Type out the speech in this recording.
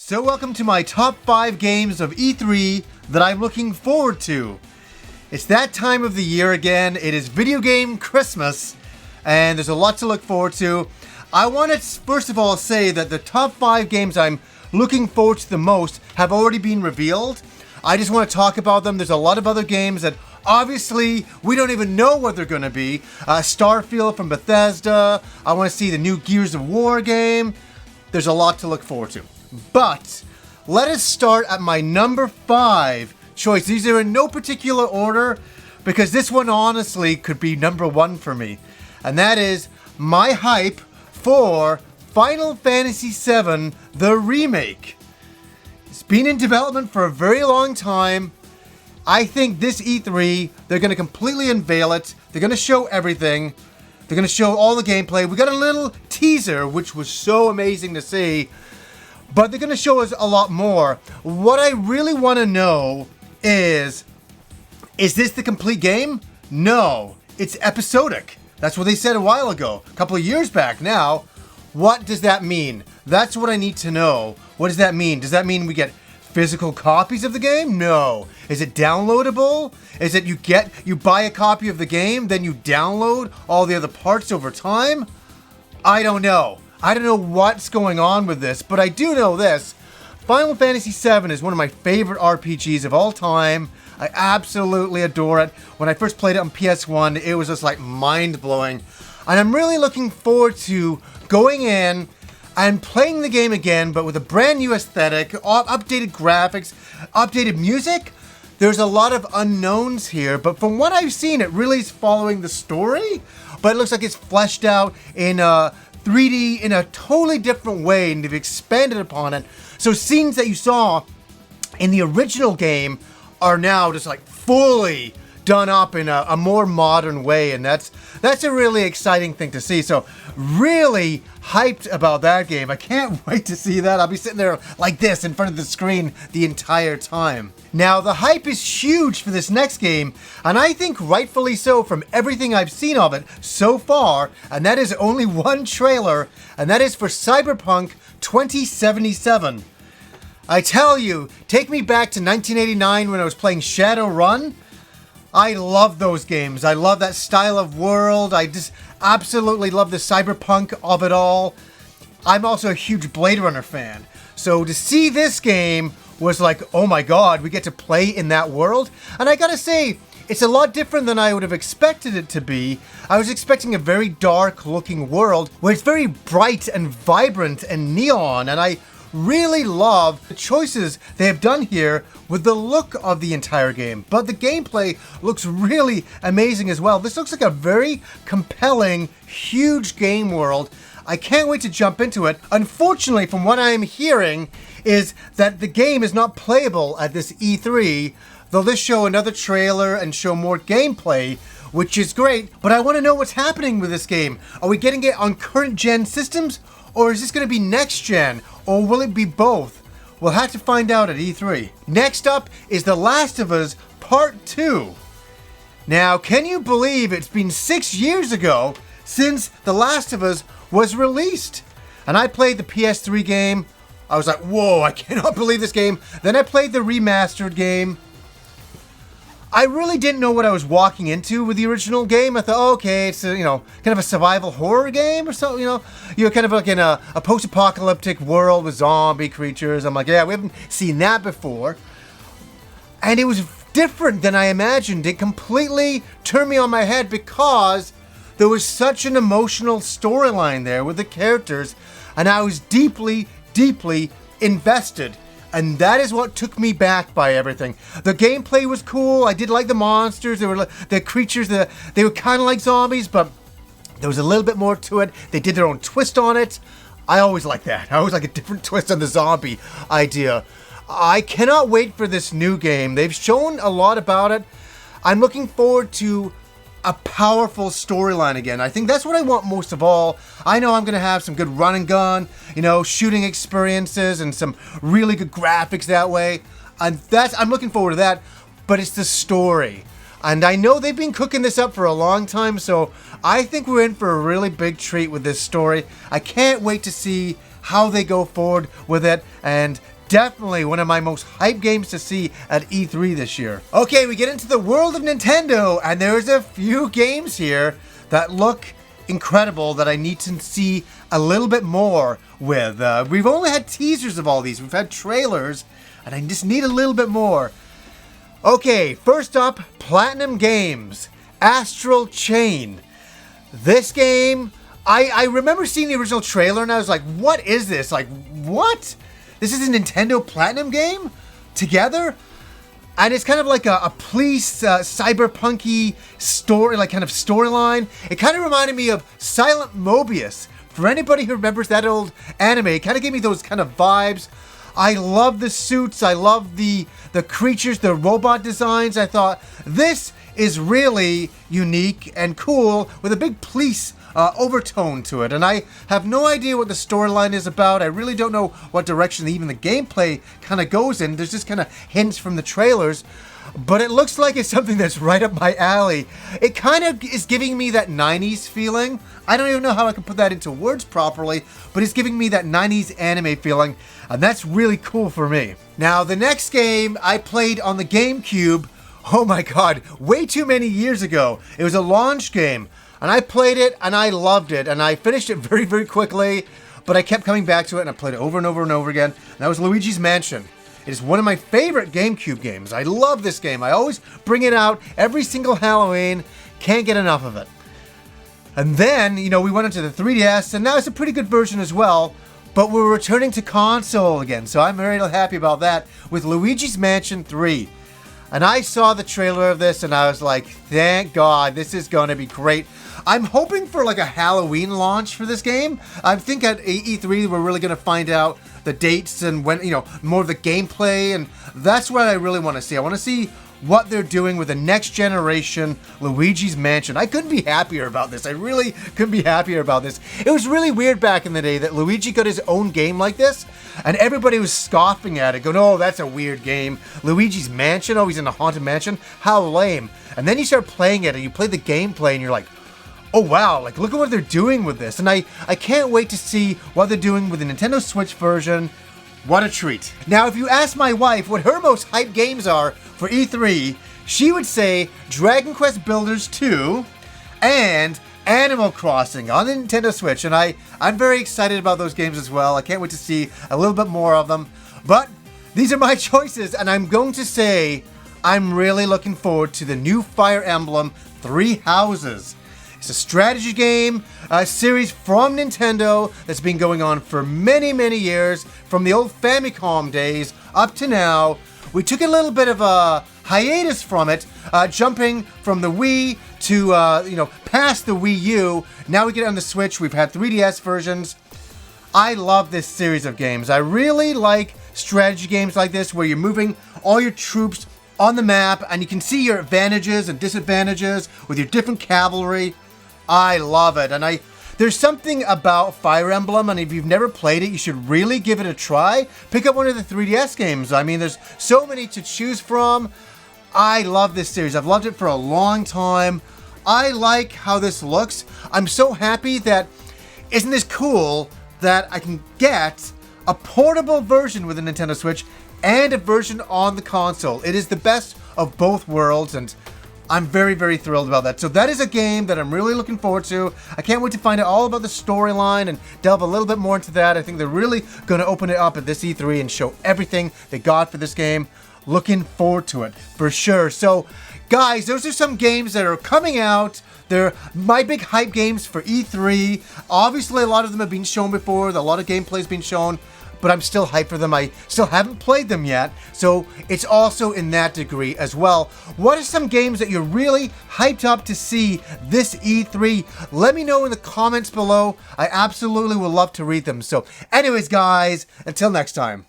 So welcome to my top 5 games of E3 that I'm looking forward to. It's that time of the year again. It is video game Christmas, and there's a lot to look forward to. I want to first of all say that the top 5 games I'm looking forward to the most have already been revealed. I just want to talk about them. There's a lot of other games that obviously we don't even know what they're going to be. Starfield from Bethesda. I want to see the new Gears of War game. There's a lot to look forward to. But let us start at my number 5 choice. These are in no particular order because this one honestly could be number 1 for me. And that is my hype for Final Fantasy VII, the remake. It's been in development for a very long time. I think this E3, they're going to completely unveil it. They're going to show everything. They're going to show all the gameplay. We got a little teaser, which was so amazing to see. But they're going to show us a lot more. What I really want to know is this the complete game? No, it's episodic. That's what they said a while ago, a couple of years back now. What does that mean? That's what I need to know. What does that mean? Does that mean we get physical copies of the game? No. Is it downloadable? Is it you buy a copy of the game, then you download all the other parts over time? I don't know. I don't know what's going on with this, but I do know this. Final Fantasy VII is one of my favorite RPGs of all time. I absolutely adore it. When I first played it on PS1, it was just like mind-blowing. And I'm really looking forward to going in and playing the game again, but with a brand new aesthetic, updated graphics, updated music. There's a lot of unknowns here, but from what I've seen, it really is following the story. But it looks like it's fleshed out in 3D in a totally different way, and they've expanded upon it. So scenes that you saw in the original game are now just like fully done up in a more modern way, and that's a really exciting thing to see. So really hyped about that game. I can't wait to see that. I'll be sitting there like this in front of the screen the entire time. Now the hype is huge for this next game, and I think rightfully so from everything I've seen of it so far, and that is only one trailer, and that is for Cyberpunk 2077. I tell you, take me back to 1989 when I was playing Shadowrun. I love those games. I love that style of world. I just absolutely love the cyberpunk of it all. I'm also a huge Blade Runner fan. So to see this game was like, oh my god, we get to play in that world. And I gotta say, it's a lot different than I would have expected it to be. I was expecting a very dark looking world where it's very bright and vibrant and neon, and I really love the choices they have done here with the look of the entire game. But the gameplay looks really amazing as well. This looks like a very compelling, huge game world. I can't wait to jump into it. Unfortunately, from what I'm hearing, is that the game is not playable at this E3. They'll just show another trailer and show more gameplay, which is great, but I want to know what's happening with this game. Are we getting it on current gen systems? Or is this going to be next gen? Or will it be both? We'll have to find out at E3. Next up is The Last of Us Part 2. Now, can you believe it's been 6 years ago since The Last of Us was released? And I played the PS3 game. I was like, whoa, I cannot believe this game. Then I played the remastered game. I really didn't know what I was walking into with the original game. I thought, oh, okay, it's a, kind of a survival horror game or something, You're kind of like in a post-apocalyptic world with zombie creatures. I'm like, yeah, we haven't seen that before. And it was different than I imagined. It completely turned me on my head because there was such an emotional storyline there with the characters, and I was deeply, deeply invested. And that is what took me back by everything. The gameplay was cool. I did like the monsters. They were the creatures. They were kind of like zombies, but there was a little bit more to it. They did their own twist on it. I always like that. I always like a different twist on the zombie idea. I cannot wait for this new game. They've shown a lot about it. I'm looking forward to a powerful storyline again. I think that's what I want most of all. I know I'm going to have some good run and gun, shooting experiences and some really good graphics that way. And I'm looking forward to that, but it's the story. And I know they've been cooking this up for a long time, so I think we're in for a really big treat with this story. I can't wait to see how they go forward with it, and definitely one of my most hyped games to see at E3 this year. Okay, we get into the world of Nintendo, and there's a few games here that look incredible that I need to see a little bit more with. We've only had teasers of all these. We've had trailers, and I just need a little bit more. Okay, first up, Platinum Games, Astral Chain. This game, I remember seeing the original trailer and I was like, what is this? Like, what? This is a Nintendo Platinum game? Together? And it's kind of like a police, cyberpunky story, like kind of storyline. It kind of reminded me of Silent Mobius. For anybody who remembers that old anime, it kind of gave me those kind of vibes. I love the suits. I love the creatures, the robot designs. I thought this is really unique and cool with a big police overtone to it. And I have no idea what the storyline is about. I really don't know what direction even the gameplay kind of goes in. There's just kind of hints from the trailers. But it looks like it's something that's right up my alley. It kind of is giving me that 90s feeling. I don't even know how I can put that into words properly, but it's giving me that 90s anime feeling, and that's really cool for me. Now, the next game I played on the GameCube, oh my god, way too many years ago. It was a launch game, and I played it, and I loved it, and I finished it very, very quickly, but I kept coming back to it, and I played it over and over and over again, and that was Luigi's Mansion. It is one of my favorite GameCube games. I love this game. I always bring it out every single Halloween. Can't get enough of it. And then, you know, we went into the 3DS, and now it's a pretty good version as well, but we're returning to console again, so I'm very happy about that with Luigi's Mansion 3. And I saw the trailer of this, and I was like, thank God, this is going to be great. I'm hoping for like a Halloween launch for this game. I think at E3 we're really going to find out the dates and when, you know, more of the gameplay, and that's what I really want to see. I want to see what they're doing with the next generation Luigi's Mansion. I couldn't be happier about this. I really couldn't be happier about this. It was really weird back in the day that Luigi got his own game like this, and everybody was scoffing at it, going, oh, that's a weird game. Luigi's Mansion? Oh, he's in a haunted mansion? How lame. And then you start playing it, and you play the gameplay, and you're like, oh wow, like look at what they're doing with this. And I can't wait to see what they're doing with the Nintendo Switch version. What a treat. Now, if you ask my wife what her most hyped games are for E3, she would say Dragon Quest Builders 2 and Animal Crossing on the Nintendo Switch. And I'm very excited about those games as well. I can't wait to see a little bit more of them. But these are my choices, and I'm going to say I'm really looking forward to the new Fire Emblem Three Houses. It's a strategy game series from Nintendo that's been going on for many, many years, from the old Famicom days up to now. We took a little bit of a hiatus from it, jumping from the Wii to, past the Wii U. Now we get it on the Switch. We've had 3DS versions. I love this series of games. I really like strategy games like this where you're moving all your troops on the map and you can see your advantages and disadvantages with your different cavalry. I love it, and there's something about Fire Emblem, and if you've never played it, you should really give it a try. Pick up one of the 3DS games. I mean, there's so many to choose from. I love this series. I've loved it for a long time. I like how this looks. I'm so happy that, isn't this cool that I can get a portable version with the Nintendo Switch and a version on the console. It is the best of both worlds, and I'm very, very thrilled about that. So that is a game that I'm really looking forward to. I can't wait to find out all about the storyline and delve a little bit more into that. I think they're really going to open it up at this E3 and show everything they got for this game. Looking forward to it, for sure. So, guys, those are some games that are coming out. They're my big hype games for E3. Obviously, a lot of them have been shown before. A lot of gameplay has been shown. But I'm still hyped for them. I still haven't played them yet, so it's also in that degree as well. What are some games that you're really hyped up to see this E3? Let me know in the comments below. I absolutely would love to read them. So anyways, guys, until next time.